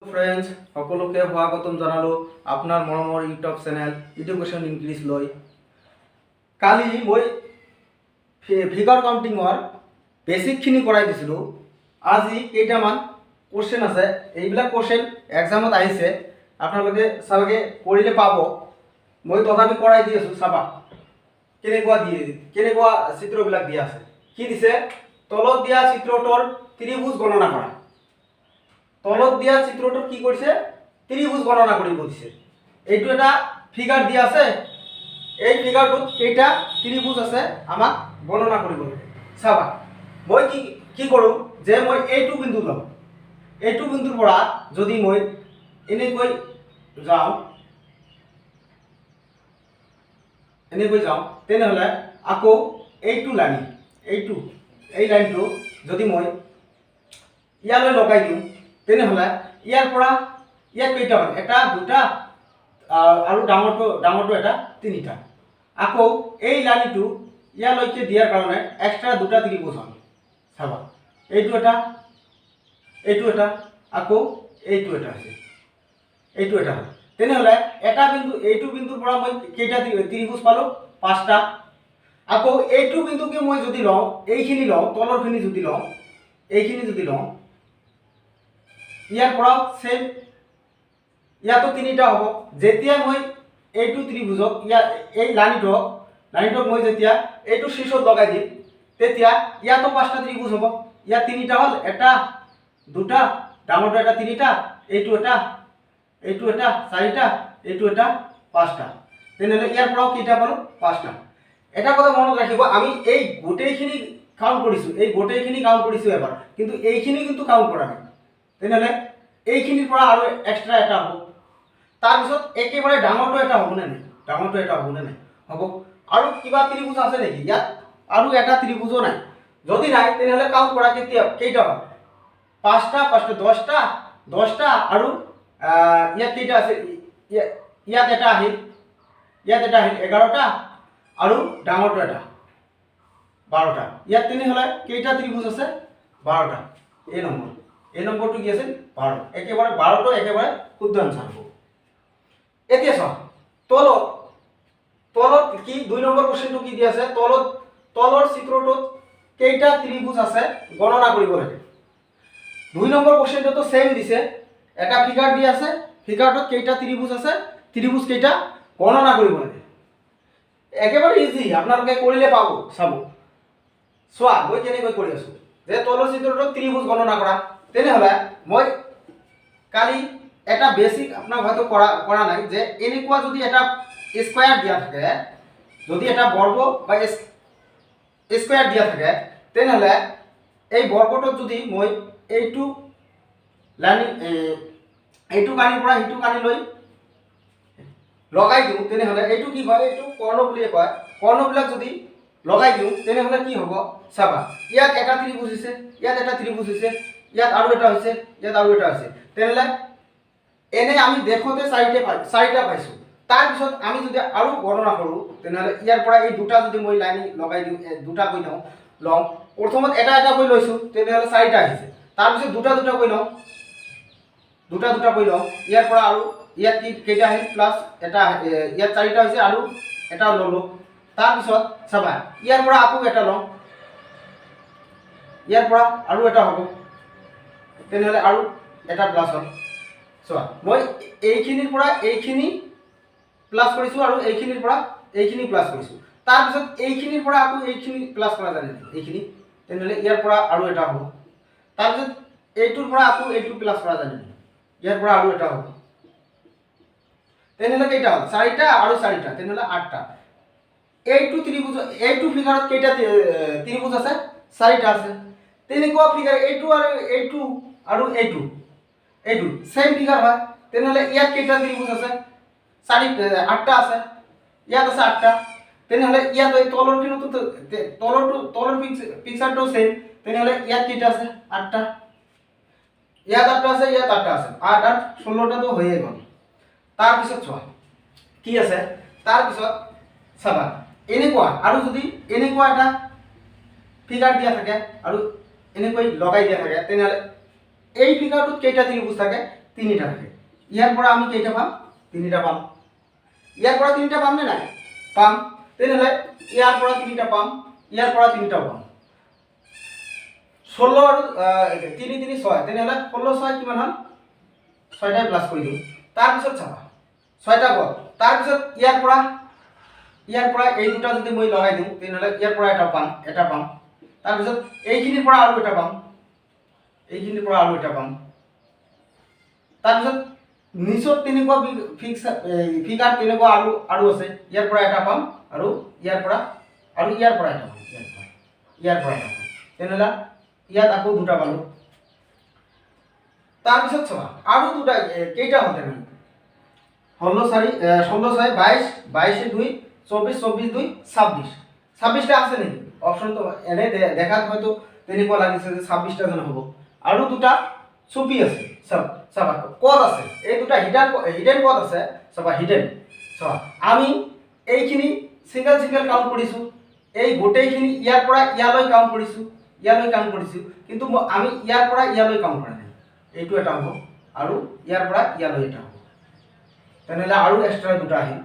Friends সকলোকে স্বাগতম জনালো আপোনাৰ মৰমৰ ইউটিউব চেনেল এডুকেশ্যন ইনক্ৰিজ লৈ। কালি মই ফিগাৰ কাউণ্টিঙৰ বেছিকখিনি কৰাই দিছিলোঁ। আজি কেইটামান কোৱেশ্যন আছে, এইবিলাক কোৱেশ্যন এক্সামত আহিছে, আপোনালোকে চাগে কৰিলে পাব। মই তথাপি কৰাই দি আছোঁ, চাবা কেনেকুৱা চিত্ৰবিলাক দিয়া আছে। কি দিছে? তলত দিয়া চিত্ৰটোৰ ত্ৰিভুজ গণনা কৰা। তলত দিয়া চিত্ৰটো কি কৰিছে? ত্ৰিভুজ গণনা কৰিব দিছে। এইটো এটা ফিগাৰ দিয়া আছে, এই ফিগাৰটোত কেইটা ত্ৰিভুজ আছে আমাক গণনা কৰিব লাগে। চাবা মই কি কৰোঁ যে মই এইটো বিন্দু লওঁ, এইটো বিন্দুৰ পৰা যদি মই এনেকৈ যাওঁ তেনেহ'লে আকৌ এইটো লাইন, এই লাইনটো যদি মই ইয়ালৈ লগাই দিওঁ তেনেহ'লে ইয়াৰ পৰা ইয়াত কেইটা হয়? এটা, দুটা আৰু ডাঙৰটো এটা, তিনিটা। আকৌ এই লাইনটো ইয়ালৈকে দিয়াৰ কাৰণে এক্সট্ৰা দুটা ত্ৰিভুজ হয়। চাবা এইটো এটা, আকৌ এইটো এটা আছে, এইটো এটা হয়। তেনেহ'লে এটা বিন্দু, এইটো বিন্দুৰ পৰা মই কেইটা ত্ৰিভুজ পালোঁ? 5টা। আকৌ এইটো বিন্দুকে মই যদি লওঁ, এইখিনি লওঁ, তলৰখিনি যদি লওঁ, এইখিনি যদি লওঁ, ইয়াৰ পৰাও সেম, ইয়াতো 3টা হ'ব। যেতিয়া মই এইটো ত্ৰিভুজক এই লাইনটোক মই যেতিয়া এইটো শীৰ্ষত লগাই দিম তেতিয়া ইয়াতো 5টা ত্ৰিভুজ হ'ব। ইয়াত 3টা হ'ল, এটা, দুটা, ডাঙৰটো এটা, 3টা, এইটো এটা, 4টা, এইটো এটা, 5টা। তেনেহ'লে ইয়াৰ পৰাও কেইটা পালোঁ? 5টা। এটা কথা মনত ৰাখিব, আমি এই গোটেইখিনি কাউণ্ট কৰিছোঁ, এবাৰ, কিন্তু এইখিনি কিন্তু কাউণ্ট কৰা নাই। তেনেহ'লে এইখিনিৰ পৰা আৰু এক্সট্ৰা এটা হ'ব। তাৰপিছত একেবাৰে ডাঙৰটো এটা হ'বনে নাই? হ'ব। আৰু কিবা ত্ৰিভুজ আছে নেকি ইয়াত? আৰু এটা ত্ৰিভুজো নাই। যদি নাই তেনেহ'লে কাউণ্ট কৰা কেইটা হয়? 5টা, 10টা আৰু ইয়াত কেইটা আছে? ইয়াত এটা আহিল, 11টা আৰু ডাঙৰটো এটা, 12টা। ইয়াত তেনেহ'লে কেইটা ত্ৰিভুজ আছে? 12টা। এই নম্বৰটো কি আছিল? 12। একেবাৰে 12টো একেবাৰে শুদ্ধ আনসাৰ হ'ব। এতিয়া চাওঁ তলত কি 2 নম্বৰ কোৱেশ্যনটো কি দিয়া আছে? তলৰ চিত্ৰটোত কেইটা ত্ৰিভুজ আছে গণনা কৰিব লাগে। 2 নম্বৰ কোৱেশ্যনটো সেম দিছে, এটা ফিগাৰ দিয়া আছে, ফিগাৰটোত কেইটা ত্ৰিভুজ আছে, ত্ৰিভুজ কেইটা গণনা কৰিব লাগে। একেবাৰে ইজি, আপোনালোকে কৰিলে পাব। চাব, চোৱা মই কেনেকৈ কৰি আছোঁ। যে তলৰ চিত্ৰটোত ত্ৰিভুজ গণনা কৰা। তেনেহ'লে মই কালি এটা বেছিক আপোনাক হয়তো কৰা নাই, যে এনেকুৱা যদি এটা স্কোয়াৰ দিয়া থাকে, যদি এটা বৰ্গ বা স্কোয়াৰ দিয়া থাকে, তেনেহ'লে এই বৰ্গটোত যদি মই এইটো কানিৰ পৰা সেইটো কানিলৈ লগাই দিওঁ তেনেহ'লে এইটো কি হয়? এইটো কৰ্ণ বুলিয়ে কয়। কৰ্ণবিলাক যদি লগাই দিওঁ তেনেহ'লে কি হ'ব? চাবা, ইয়াত এটা ত্ৰিভুজ হৈছে, ইয়াত এটা ত্ৰিভুজ হৈছে, ইয়াত আৰু এটা হৈছে, ইয়াত আৰু এটা হৈছে। তেনেহ'লে এনে আমি দেখোঁতে 4টা পাইছোঁ। তাৰপিছত আমি যদি আৰু গণনা কৰোঁ তেনেহ'লে ইয়াৰ পৰা এই দুটা যদি মই লাইন লগাই দিওঁ, দুটাকৈ লওঁ, প্ৰথমত এটা কৈ লৈছোঁ, তেনেহ'লে 4টা আহিছে। তাৰপিছত দুটা কৈ লওঁ, ইয়াৰ পৰা আৰু ইয়াত কেইটা আহিল? প্লাছ এটা, ইয়াত 4টা হৈছে আৰু এটা ল'লোঁ। তাৰপিছত চাবা ইয়াৰ পৰা আকৌ এটা লওঁ, ইয়াৰ পৰা আৰু এটা হ'ব, তেনেহ'লে আৰু এটা প্লাছ হ'ল। চোৱা মই এইখিনিৰ পৰা এইখিনি প্লাছ কৰিছোঁ আৰু এইখিনিৰ পৰা এইখিনি প্লাছ কৰিছোঁ। তাৰপিছত এইখিনিৰ পৰা আকৌ এইখিনি প্লাছ কৰা যায় নেকি? এইখিনি, তেনেহ'লে ইয়াৰ পৰা আৰু এটা হ'ব। তাৰপিছত এইটোৰ পৰা আকৌ এইটো প্লাছ কৰা যায় নেকি? ইয়াৰ পৰা আৰু এটা হ'ব। তেনেহ'লে কেইটা হ'ল? 4টা আৰু 4টা, তেনেহ'লে 8টা। এইটো ফিগাৰত কেইটা ত্ৰিভুজ আছে? 4টা আছে। তেনেকুৱা ফিগাৰ এইটো আৰু এইটো সেম ফিগাৰ হয়। তেনেহ'লে ইয়াত কেইটা ত্ৰিভুজ আছে? 8টা আছে। ইয়াত আছে 8টা। তেনেহ'লে ইয়াত এই তলৰ পিকচাৰটো সেম। তেনেহ'লে ইয়াত কেইটা আছে? 8টা। ইয়াত 8টা আছে, ইয়াত 8টা আছে। 8 8 16টাটো হৈয়ে গ'ল। তাৰপিছত চোৱা কি আছে? তাৰপিছত চাবা এনেকুৱা, আৰু যদি এনেকুৱা এটা ফিগাৰ দিয়া থাকে আৰু এনেকৈ লগাই দিয়া থাকে, তেনেহ'লে এই ফিগাৰটোত কেইটা ত্ৰিভুজ থাকে? তিনিটা থাকে ইয়াৰ পৰা আমি কেইটা পাম তিনিটা পাম ইয়াৰ পৰা তিনিটা পাম নে নাই পাম তেনেহ'লে ইয়াৰ পৰা তিনিটা পাম ইয়াৰ পৰা তিনিটা পাম 16 আৰু 3 3 6 তেনেহ'লে 16 6 কিমান হ'ল 6টা প্লাস কৰি দিওঁ তাৰপিছত চাবা 6টা গ'ল তাৰপিছত ইয়াৰ পৰা এই দুটা যদি মই লগাই দিওঁ তেনেহ'লে ইয়াৰ পৰা এটা পাম তাৰপিছত এইখিনিৰ পৰা আৰু এটা পাম এইখিনিৰ পৰা আৰু এটা পাম তাৰপিছত নিচত তেনেকুৱা ফিগাৰ তেনেকুৱা আৰু আছে ইয়াৰ পৰা এটা পাম আৰু ইয়াৰ পৰা এটা পাম ইয়াৰ পৰা এটা পাম তেনেহ'লে ইয়াত আকৌ দুটা পালোঁ তাৰপিছত চাবা আৰু দুটা কেইটা হ'ল তেনেহ'লে 16 4 16 6 22 22 2 24 24 2 26 26টা আছে নেকি অপশনটো এনে দেখাত হয়তো তেনেকুৱা লাগিছে যে 26টা যেন হ'ব আৰু দুটা ছবি আছে চাবা ক'ত আছে এই দুটা হিডেন ক'ত আছে চাবা হিডেন চাবা আমি এইখিনি সিঙ্গেল কাউন্ট কৰিছোঁ এই গোটেইখিনি ইয়াৰ পৰা ইয়ালৈ কাউন্ট কৰিছোঁ কিন্তু আমি ইয়াৰ পৰা ইয়ালৈ কাউন্ট কৰা নাই এইটো এটা হ'ব আৰু ইয়াৰ পৰা ইয়ালৈ এটা হ'ব তেনেহ'লে আৰু এক্সট্ৰা দুটা আহিল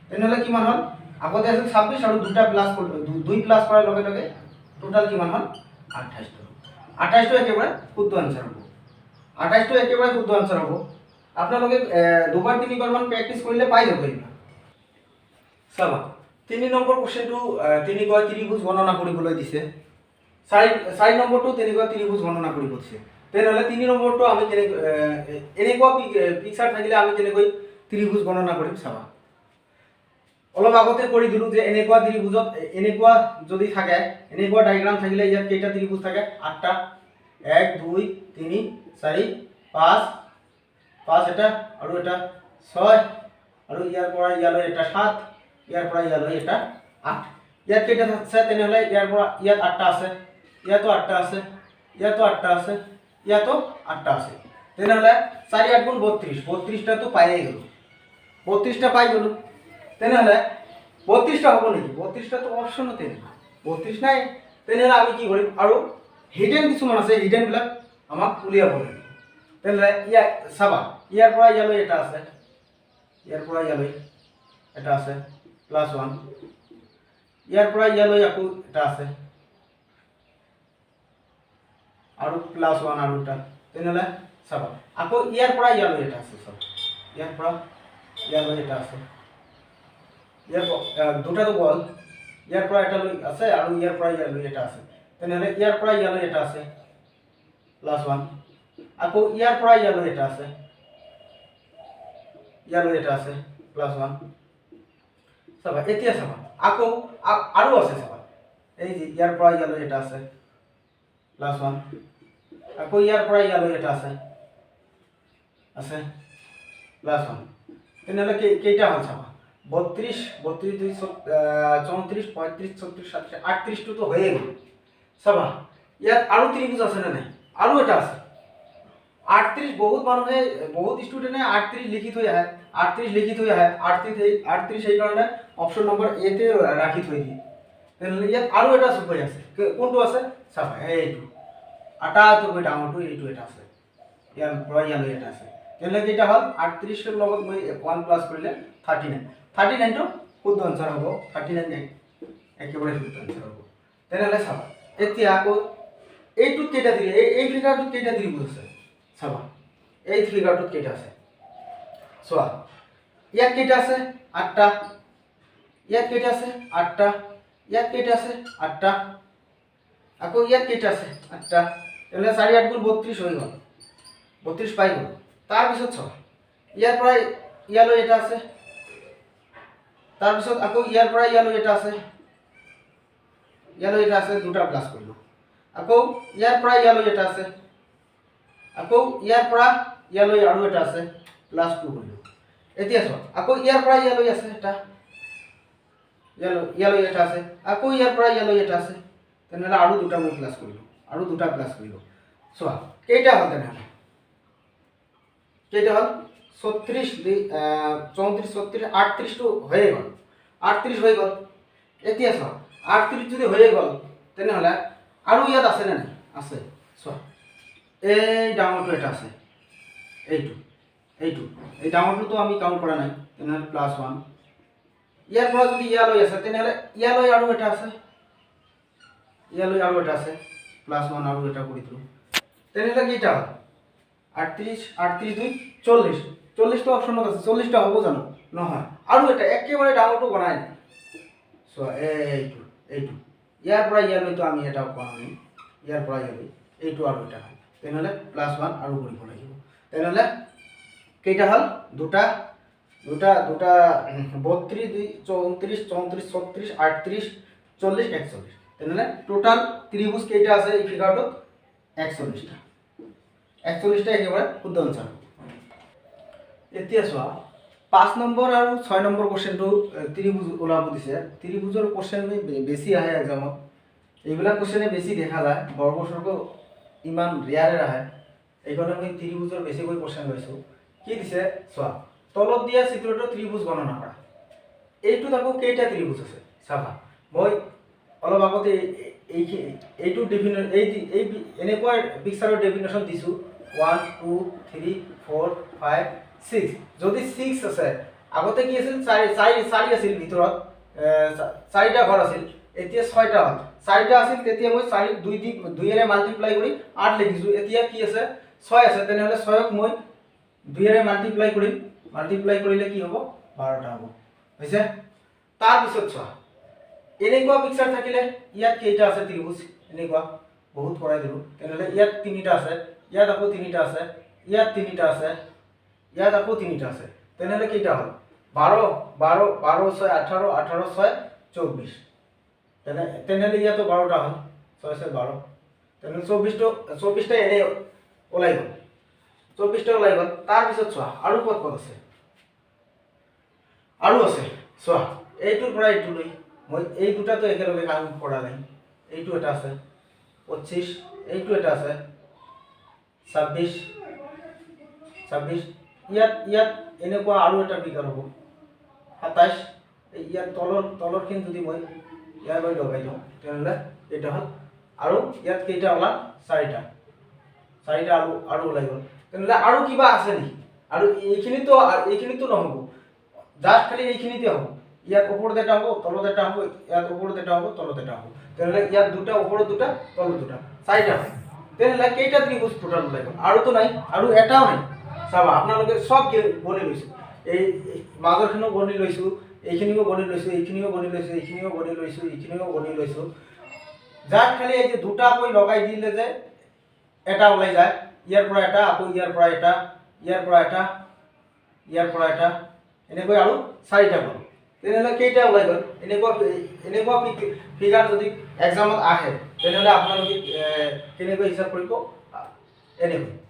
তেনেহ'লে কিমান হ'ল আগতে আছিল 26 আৰু দুটা প্লাস 2 প্লাস কৰাৰ লগে লগে টোটাল কিমান হ'ল 28 টো একেবাৰে শুদ্ধ আনসাৰ হ'ব 28 টো একেবাৰে শুদ্ধ আনসাৰ হ'ব আপোনালোকে দুবাৰ তিনিবাৰ মান প্ৰেক্টিস কৰিলে পাই যাব এইটো চাবা 3 নম্বৰ কোৱেশ্চনটো তিনিকুৱা ত্ৰিভুজ গণনা কৰিবলৈ দিছে 4 নম্বৰটো তেনেকুৱা ত্ৰিভুজ গণনা কৰিব দিছে তেনেহ'লে 3 নম্বৰটো আমি এনেকুৱা পিকচাৰ থাকিলে আমি কেনেকৈ ত্ৰিভুজ গণনা কৰিম চাবা অলপ আগতে কৰি দিলো যে এনেকুৱা ত্ৰিভুজত এনেকুৱা যদি থাকে এনেকুৱা ডায়াগ্ৰাম থাকিলে ইয়াত কেইটা ত্ৰিভুজ থাকে 8টা 1 2 3 4 5 5 এটা আৰু এটা 6 আৰু ইয়াৰ পৰা ইয়ালৈ এটা 7 ইয়াৰ পৰা ইয়ালৈ এটা 8 ইয়াত কেইটা আছে তেনেহ'লে ইয়াৰ পৰা ইয়াত 8টা আছে ইয়াতো 8টা আছে ইয়াতো 8টা আছে ইয়াতো 8টা আছে তেনেহ'লে 4 8 গুণ 32 32টা তো পাইয়ে গ'ল 32টা পাই গ'লো তেনেহ'লে 32টা হ'ব নেকি 32টা তো অপশনতে নাই 32 নাই তেনেহ'লে আমি কি কৰিম আৰু হিডেন কিছুমান আছে হিডেন বিলাক আমাক উলিয়াব লাগিব তেনেহ'লে চাবা ইয়াৰ পৰা ইয়ালৈ এটা আছে ইয়াৰ পৰা ইয়ালৈ এটা আছে +1 ইয়াৰ পৰা ইয়ালৈ আকৌ এটা আছে আৰু +1 আৰু এটা তেনেহ'লে চাবা আকৌ ইয়াৰ পৰা ইয়ালৈ এটা আছে চাবা ইয়াৰ পৰা ইয়ালৈ এটা আছে ইয়াৰ দুটা তো গ'ল ইয়াৰ পৰা এটা লৈ আছে আৰু ইয়াৰ পৰা ইয়ালৈ এটা আছে তেনেহ'লে ইয়াৰ পৰা ইয়ালৈ এটা আছে +1 আকৌ ইয়াৰ পৰা ইয়ালৈ এটা আছে ইয়ালৈ এটা আছে +1 চাবা এতিয়া চাবা আকৌ আৰু আছে চাবা এই যে ইয়াৰ পৰা ইয়ালৈ এটা আছে +1 আকৌ ইয়াৰ পৰা ইয়ালৈ এটা আছে +1 তেনেহ'লে কেইটা হ'ল চাবা 32 32 2 34 35 36 37 38 টো তো হয়ে গ'ল চাবা ইয়াত আৰু ত্ৰিভুজ আছে না নাই আৰু এটা আছে 38 বহুত মানুহে বহুত ষ্টুডেন্টে 38 লিখি থৈ আহে 38 সেই কাৰণে অপশন নম্বৰ এ তে ৰাখি থৈ দিয়ে তেনেহ'লে ইয়াত আৰু এটা সুপাই আছে কোনটো আছে চাবা এইটো আটাটো গৈ ডাঙৰটো এইটো এটা আছে ইয়াৰ পৰা ইয়ালৈ এটা আছে তেনেহ'লে কেইটা হ'ল 38 ৰ লগত মই 1 প্লাস কৰিলে 39 টো শুদ্ধ আনসাৰ হ'ব 39 একেবাৰে শুদ্ধ আনসাৰ হ'ব তেনেহ'লে চাবা এতিয়া আকৌ এইটো কেইটা এই ফিগাৰটোত কেইটা ত্ৰিভুজ আছে চাবা এই ফিগাৰটোত কেইটা আছে চোৱা ইয়াত কেইটা আছে 8টা ইয়াত কেইটা আছে 8টা ইয়াত কেইটা আছে 8টা আকৌ ইয়াত কেইটা আছে 8টা তেনে 4 8 গুণ 32 হৈ গ'ল 32 পাই গ'ল তাৰ পিছত চাবা ইয়াৰ পৰা ইয়ালৈ এটা আছে তাৰ পিছত আকৌ ইয়াৰ পৰা ইয়ালৈ এটা আছে দুটা প্লাস কৰিলো আকৌ ইয়াৰ পৰা ইয়ালৈ এটা আছে আকৌ ইয়াৰ পৰা ইয়ালৈ আৰু এটা আছে +2 কৰিলো এতিয়া চোৱা আকৌ ইয়াৰ পৰা ইয়ালৈ আছে এটা ইয়ালৈ এটা আছে আকৌ ইয়াৰ পৰা ইয়ালৈ এটা আছে তেনেহ'লে আৰু দুটা মই প্লাস কৰিলো চোৱা কেইটা হ'ল তেনেহ'লে কেইটা হ'ল 36 34 36 38 টো হয়ে গ'ল 38 হৈ গ'ল এতিয়া চোৱা 38 যদি হয়ে গ'ল তেনেহ'লে আৰু ইয়াত আছে না নাই আছে চোৱা এই ডাঙৰটো এটা আছে এইটো এইটো এই ডাঙৰটোতো আমি কাউণ্ট কৰা নাই, তেনেহ'লে +1। ইয়াৰ পৰা যদি ইয়ালৈ আছে তেনেহ'লে ইয়ালৈ আৰু এটা আছে, ইয়ালৈ আৰু এটা আছে, +1 আৰু এটা কৰি দিলোঁ, তেনেহ'লে কেইটা হ'ল 38, 38 2 40, 40টা অপশ্যনত আছে, 40টা হ'ব জানো? নহয়, আৰু এটা একেবাৰে ডাঙৰটো বনাই চোৱা, এইটো এইটো ইয়াৰ পৰা ইয়ালৈতো আমি এটা কৰা নাই, ইয়াৰ পৰা ইয়ালৈ এইটো আৰু এটা হ'ল, তেনেহ'লে +1 আৰু কৰিব লাগিব। তেনেহ'লে কেইটা হ'ল? দুটা 32 2 34 34 36 38 40 41, তেনেহ'লে টোটাল ত্ৰিভুজ কেইটা আছে এই ফিগাৰটোত? 41টা। 41টা একেবাৰে শুদ্ধ আনসাৰ। এতিয়া চোৱা 5 নম্বৰ আৰু 6 নম্বৰ কোৱেশ্চনটো ত্ৰিভুজ ওলাব দিছে। ত্ৰিভুজৰ কোৱেশ্চন বেছি আহে এক্সামত, এইবিলাক কোৱেশ্চনে বেছি দেখা যায়, বৰ্গচৰ্গ ইমান ৰেয়াৰে আহে, এইকাৰণে আমি ত্ৰিভুজৰ বেছিকৈ কোৱেশ্চন লৈছোঁ। কি দিছে চোৱা, তলত দিয়া চিত্ৰটো ত্ৰিভুজ গণনা কৰা। এইটোত আকৌ কেইটা ত্ৰিভুজ আছে চাবা, মই অলপ আগতে এইটো এনেকুৱা পিকচাৰৰ ডেফিনেশ্যন দিছোঁ 1 2 3 4 5 6। যদি 6 আছে, আগতে কি আছিল 4 আছিল ভিতৰত, 4টা ঘৰ আছিল, এতিয়া 6টা হ'ল। 4টা আছিল তেতিয়া মই 4 2ৰে মাল্টিপ্লাই কৰি 8 লিখিছোঁ, এতিয়া কি আছে 6 আছে, তেনেহ'লে 6ক মই 2ৰে মাল্টিপ্লাই কৰিম, মাল্টিপ্লাই কৰিলে কি হ'ব 12টা হ'ব, হৈছে। তাৰপিছত চোৱা এনেকুৱা পিকচাৰ থাকিলে ইয়াত কেইটা আছে ত্ৰিভুজ, এনেকুৱা বহুত কৰাই দিলোঁ, তেনেহ'লে ইয়াত 3টা আছে, ইয়াত আকৌ 3টা আছে, ইয়াত 3টা আছে, ইয়াত আকৌ 3টা আছে, তেনেহ'লে কেইটা হ'ল 12 12 12 6 18 18 6 24, তেনেহ'লে ইয়াতো 12টা হ'ল, 6 6 12, তেনেহ'লে 24টা এনে ওলাই গ'ল, 24টা ওলাই গ'ল। তাৰপিছত চোৱা আৰু ক'ত ক'ত আছে, আৰু আছে চোৱা, এইটোৰ পৰা এইটোলৈ মই এই দুটাতো একেলগে কাউণ্ট কৰা নাই, এইটো এটা আছে 25, এইটো এটা আছে 26 26, ইয়াত এনেকুৱা আৰু এটা ফিগাৰ হ'ব 27, ইয়াত তলৰখিনি যদি মই ইয়ালৈ লগাই দিওঁ তেনেহ'লে এইটা হ'ল, আৰু ইয়াত কেইটা ওলাল 4টা আৰু ওলাই গ'ল, তেনেহ'লে আৰু কিবা আছে নেকি? আৰু এইখিনিতো নহ'ব, জাষ্ট খালি এইখিনিতে হ'ব, ইয়াত ওপৰত এটা হ'ব তলত এটা হ'ব, ইয়াত ওপৰত এটা হ'ব তলত এটা হ'ব, তেনেহ'লে ইয়াত দুটা ওপৰত দুটা তলত দুটা, 4টা হয়। তেনেহ'লে কেইটা ত্ৰিভুজ টোটাল ওলাই গ'ল? আৰুতো নাই, আৰু এটাও নাই। চাবা আপোনালোকে চব গণি লৈছোঁ, এই মাজৰখিনিও গণি লৈছোঁ, এইখিনিও গণি লৈছোঁ, এইখিনিও গণি লৈছোঁ, এইখিনিও গণি লৈছোঁ, এইখিনিও গণি লৈছোঁ, জাষ্ট খালি এই যে দুটাকৈ লগাই দিলে যে এটা ওলাই যায়, ইয়াৰ পৰা এটা, আকৌ ইয়াৰ পৰা এটা, ইয়াৰ পৰা এটা, ইয়াৰ পৰা এটা, এনেকৈ আৰু 4টা গ'ল, তেনেহ'লে কেইটা ওলাই গ'ল? এনেকুৱা ফিগাৰ যদি এক্সামত আহে তেনেহ'লে আপোনালোকে কেনেকৈ হিচাপ কৰিব?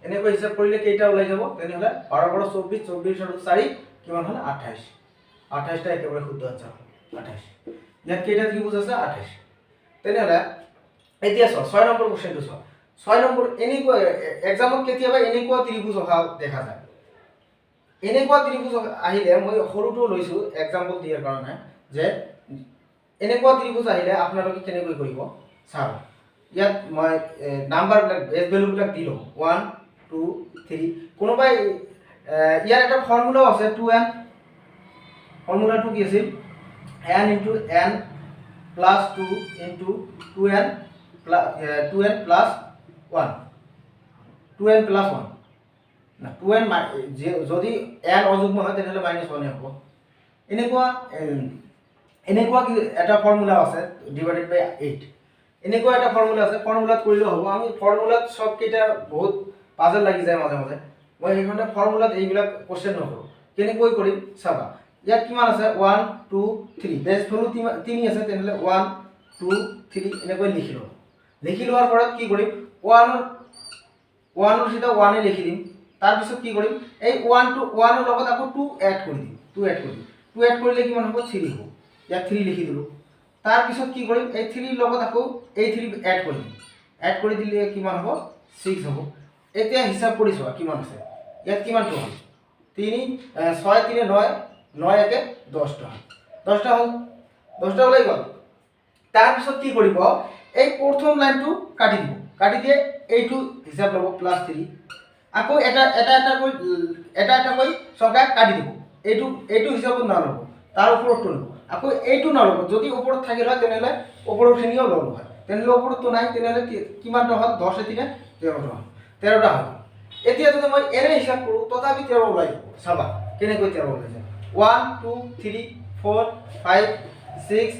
এনেকৈ হিচাপ কৰিলে কেইটা ওলাই যাব? তেনেহ'লে 12 12 24, 24 আৰু 4 কিমান হ'ল 28, 28টা একেবাৰে শুদ্ধ আনসাৰ হ'ল 28। ইয়াত কেইটা ত্ৰিভুজ আছে? 28। তেনেহ'লে এতিয়া চোৱা 6 নম্বৰ কোৱেশ্চনটো চোৱা, 6 নম্বৰ এনেকুৱা এক্সামত কেতিয়াবা এনেকুৱা ত্ৰিভুজ অহা দেখা যায়। এনেকুৱা ত্ৰিভুজ আহিলে মই সৰুটো লৈছোঁ এক্সাম্পল দিয়াৰ কাৰণে, যে এনেকুৱা ত্ৰিভুজ আহিলে আপোনালোকে কেনেকৈ কৰিব চাব। ইয়াত মই নাম্বাৰবিলাক বেছ ভেলুবিলাক দি লওঁ 1 2 3, কোনোবাই ইয়াৰ এটা ফৰ্মুলাও আছে 2n, ফৰ্মুলাটো কি আছিল n × n + 2 × 2n + 1, 2n + 1 না 2n, যদি n অযুগ্ম হয় তেনেহ'লে -1 হ'ব। এনেকুৱা কি এটা ফৰ্মুলা আছে /8, এনেকুৱা এটা ফৰ্মুলা আছে, ফৰ্মুলাত কৰিলেও হ'ব। আমি ফৰ্মুলাত চবকেইটা বহুত পাজল লাগি যায় মাজে মাজে, মই সেইকাৰণে ফৰ্মুলাত এইবিলাক কোৱেশ্চন নকৰোঁ। কেনেকৈ কৰিম চাবা, ইয়াত কিমান আছে 1 2 3, বেছ ভেলু 3 আছে, তেনেহ'লে 1 2 3 এনেকৈ লিখি লওঁ। লিখি লোৱাৰ পৰা কি কৰিম, 1ৰ চিধা 1 লিখি দিম। তাৰপিছত কি কৰিম, এই 1ৰ লগত আকৌ 2 এড কৰি দিম, 2 এড কৰিলে কিমান হ'ব 3 হ'ব, ইয়াত 3 লিখি দিলোঁ। তাৰপিছত কি কৰিম, এই 3ৰ লগত আকৌ এই 3 এড কৰি দিম, এড কৰি দিলে কিমান হ'ব 6 হ'ব। এতিয়া হিচাপ কৰি চোৱা কিমান আছে, ইয়াত কিমানটো হ'ল 3 6 3 9 9 1 10টা, 10টা হ'ল, 10টা ওলাই গ'ল। তাৰপিছত কি কৰিব, এই প্ৰথম লাইনটো কাটি দিব, কাটি দিয়ে এইটো হিচাপ ল'ব +3, আকৌ এটা কৈ চৰকাৰে কাটি দিব। এইটো হিচাপত নল'ব, তাৰ ওপৰতটো ল'ব। আকৌ এইটো নল'ব, যদি ওপৰত থাকিল হয় তেনেহ'লে ওপৰৰখিনিও ল'ব হয়। তেনেহ'লে ওপৰতটো নাই, তেনেহ'লে কিমানটা হ'ল? 10 × 3 = 13টা হ'ল। 13টা হ'ল। এতিয়া যদি মই এনে হিচাপ কৰোঁ তথাপি 13 ওলাই যাব। চাবা কেনেকৈ 13 ওলাই যায়। 1 2 3 4 5 6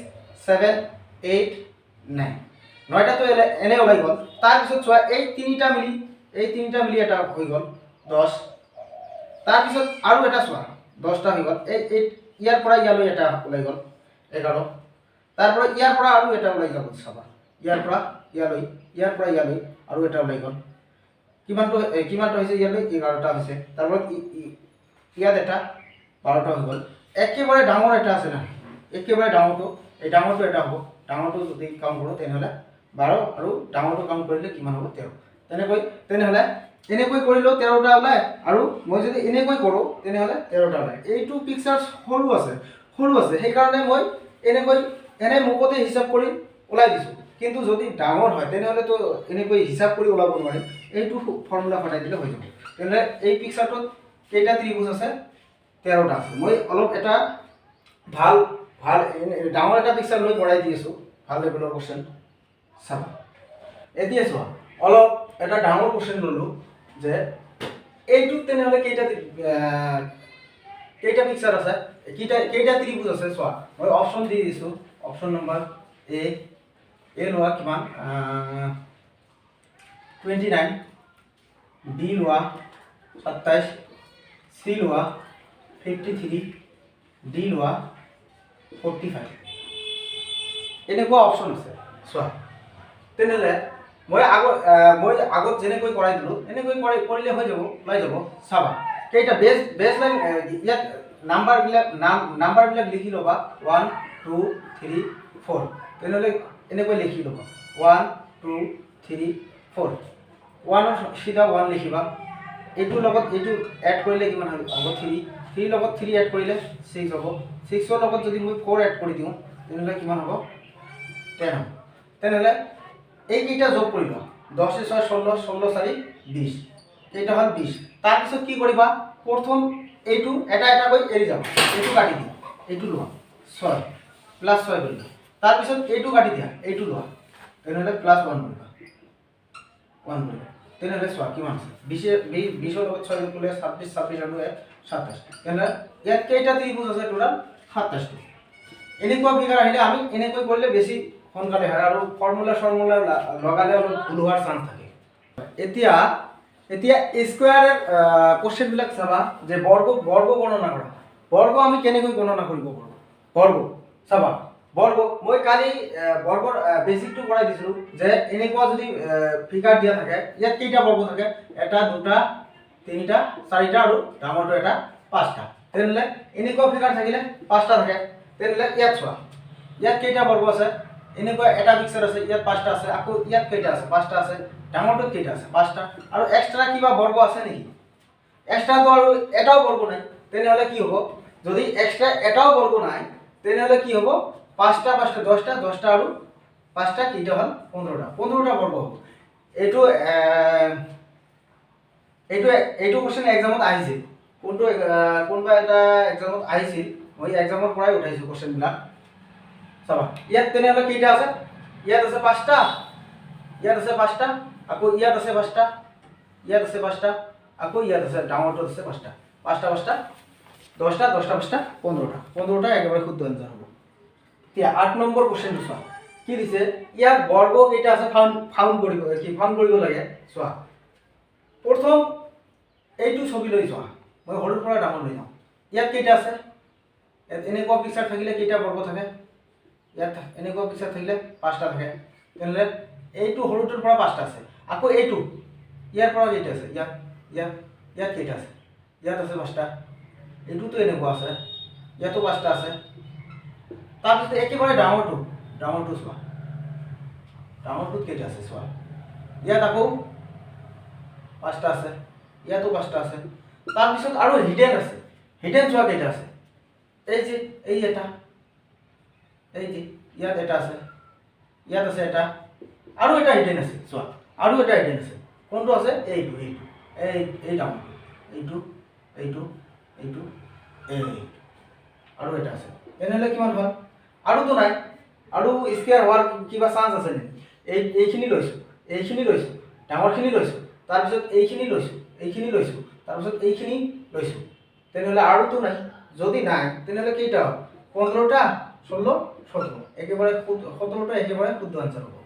7 8 9 9টাতো এনে ওলাই গ'ল। তাৰপিছত চোৱা এই তিনিটা মিলি এটা হৈ গ'ল 10। তাৰপিছত আৰু এটা চোৱা 10টা হৈ গ'ল। ইয়াৰ পৰা ইয়ালৈ এটা ওলাই গ'ল 11। তাৰপৰা ইয়াৰ পৰা আৰু এটা ওলাই যাব। চাবা ইয়াৰ পৰা ইয়ালৈ আৰু এটা ওলাই গ'ল। কিমানটা হৈছে? ইয়ালৈ 11টা হৈছে। তাৰপৰা ইয়াত এটা 12টা হৈ গ'ল। একেবাৰে ডাঙৰ এটা আছে না, একেবাৰে ডাঙৰটো, এই ডাঙৰটো এটা হ'ব। ডাঙৰটো যদি কাউণ্ট কৰোঁ তেনেহ'লে 12 আৰু ডাঙৰটো কাউণ্ট কৰিলে কিমান হ'ব? 13। তেনেহ'লে এনেকৈ কৰিলেও 13টা ওলায়, আৰু মই যদি এনেকৈ কৰোঁ তেনেহ'লে 13টা ওলায়। এইটো পিকচাৰ সৰু আছে, সেইকাৰণে মই এনে মুখতে হিচাপ কৰি ওলাই দিছোঁ। কিন্তু যদি ডাঙৰ হয় তেনেহ'লেতো এনেকৈ হিচাপ কৰি ওলাব নোৱাৰিম। এইটো ফৰ্মুলা সদায় দিলে হৈ যাব। তেনেহ'লে এই পিকচাৰটোত কেইটা ত্ৰিভুজ আছে? 13টা আছে। মই অলপ এটা ভাল ডাঙৰ এটা পিকচাৰ লৈ কৰাই দি আছোঁ, ভাল লেভেলৰ কুৱেশ্যন। চাবা এতিয়া চোৱা, অলপ এটা ডাঙৰ কুৱেশ্যন ল'লোঁ যে এইটোত তেনেহ'লে কেইটা পিকচাৰ আছে, কেইটা ত্ৰিভুজ আছে? চোৱা মই অপশ্যন দি দিছোঁ। অপশ্যন নম্বৰ এ লোৱা কিমান 29, বি লোৱা 27, চি লোৱা 53, ডি লোৱা 45। এনেকুৱা অপশ্যন আছে। চোৱা তেনেহ'লে মই আগত যেনেকৈ কৰাই দিলোঁ এনেকৈ কৰিলে হৈ যাব, ওলাই যাব। চাবা কেইটা বেজ লাইন, ইয়াত নাম্বাৰবিলাক লিখি ল'বা 1 2 3 4। তেনেহ'লে এনেকৈ লিখি ল'বা 1 2 3 4। 1ৰ চিধা 1 লিখিবা। এইটোৰ লগত এইটো এড কৰিলে কিমান হ'ব? 3 লগত 3 এড কৰিলে 6 হ'ব। 6ৰ লগত যদি মই 4 এড কৰি দিওঁ তেনেহ'লে কিমান হ'ব? 10 হ'ব। তেনেহ'লে এইকেইটা যোগ কৰি লোৱা। 10 × 6 = 16, 16 × 4 = 20। কেইটা হ'ল? 20। তাৰপিছত কি কৰিবা? প্ৰথম এইটো এটাকৈ এৰি যাবা, এইটো কাটি দিয়া, এইটো লোৱা 6 +6 কৰিবা। তাৰপিছত এইটো কাটি দিয়া, এইটো লোৱা, তেনেহ'লে +1 কৰিবা, 1 কৰিবা। তেনেহ'লে চোৱা কিমান আছে? 20ৰ লগত 6 যোগ কৰিলে 26, 26 আৰু 1 27। তেনেহ'লে ইয়াত কেইটা ত্ৰিভুজ আছে? টোটাল 27টা। এনেকুৱা ফিগাৰ আহিলে আমি এনেকৈ কৰিলে বেছি সোনকালে হয়, আৰু ফৰ্মুলা লগালে অলপ ভুল হোৱাৰ চান্স থাকে। এতিয়া স্কোয়াৰ কোশ্চেনবিলাক চাবা যে বৰ্গ গণনা কৰা। বৰ্গ আমি কেনেকৈ গণনা কৰিব পাৰোঁ? বৰ্গ চাবা, মই কালি বৰ্গৰ বেচিকটো কৰাই দিছিলোঁ যে এনেকুৱা যদি ফিগাৰ দিয়া থাকে, ইয়াত কেইটা বৰ্গ থাকে? 1 2 3 4টা আৰু ডাঙৰটো এটা 5টা। তেনেহ'লে এনেকুৱা ফিগাৰ থাকিলে 5টা থাকে। তেনেহ'লে ইয়াত চোৱা, ইয়াত কেইটা বৰ্গ আছে? এনেকুৱা এটা পিকচাৰ আছে, ইয়াত 5টা আছে। আকৌ ইয়াত কেইটা আছে? 5টা আছে। ডাঙৰটোত কেইটা আছে? 5টা। আৰু এক্সট্ৰা কিবা বৰ্গ আছে নেকি? এক্সট্ৰাটো আৰু এটাও বৰ্গ নাই। তেনেহ'লে কি হ'ব? যদি এক্সট্ৰা এটাও বৰ্গ নাই তেনেহ'লে কি হ'ব? 5টা 10টা আৰু 5টা কেইটা হ'ল? 15টা বৰ্গ হ'ব। এইটো কোৱেশ্যন এক্সামত আহিছিল। কোনোবা এটা এক্সামত আহিছিল, মই এক্সামৰ পৰাই উঠাইছোঁ কোৱেশ্যনবিলাক। চাবা ইয়াত তেনেহ'লে কেইটা আছে? ইয়াত আছে 5টা, ইয়াত আছে 5টা, আকৌ ইয়াত আছে 5টা, ইয়াত আছে 5টা, আকৌ ইয়াত আছে ডাঙৰটোত আছে 5টা। 5টা 10টা 10টা 5টা 15টা একেবাৰে শুদ্ধ এনসাৰ হ'ব। এতিয়া 8 নম্বৰ কোৱেশ্যনটো চোৱা কি দিছে? ইয়াত বৰ্গ কেইটা আছে ফাউণ্ড কৰিব লাগে। চোৱা প্ৰথম এইটো ছবি লৈ যোৱা, মই সৰুৰ পৰা ডাঙৰ লৈ যাওঁ। ইয়াত কেইটা আছে? ইয়াত এনেকুৱা পিকচাৰ থাকিলে কেইটা বৰ্গ থাকে? ইয়াত এনেকুৱা পিকচাৰ থাকিলে 5টা থাকে। তেনেহ'লে এইটো সৰুটোৰ পৰা 5টা আছে। আকৌ এইটো ইয়াৰ পৰা কেইটা আছে? ইয়াত কেইটা আছে? ইয়াত আছে 5টা। এইটোতো এনেকুৱা আছে, ইয়াতো 5টা আছে। তাৰপিছত একেবাৰে ডাঙৰটো চোৱা, ডাঙৰটোত কেইটা আছে? চোৱা ইয়াত আকৌ 5টা আছে, ইয়াতো 5টা আছে। তাৰপিছত আৰু হিডেন আছে। হিডেন চোৱা কেইটা আছে? এই এটা, ইয়াত এটা আছে, ইয়াত আছে এটা, আৰু এটা হিডেন আছে। চোৱা আৰু এটা হিডেন আছে। কোনটো আছে? এইটো এই ডাঙৰটো এইটো এইটো এইটো এই আৰু এটা আছে তেনেহ'লে কিমান হ'ল আৰুতো নাই আৰু স্কুৱেৰ হোৱাৰ কিবা চান্স আছে নেকি এইখিনি লৈছোঁ ডাঙৰখিনি লৈছোঁ তাৰপিছত এইখিনি লৈছোঁ তাৰপিছত এইখিনি লৈছোঁ তেনেহ'লে আৰুতো নাই যদি নাই তেনেহ'লে কেইটা হ'ল 15টা 16 17 একেবাৰে 17টা একেবাৰে শুদ্ধ আনসাৰ হ'ব।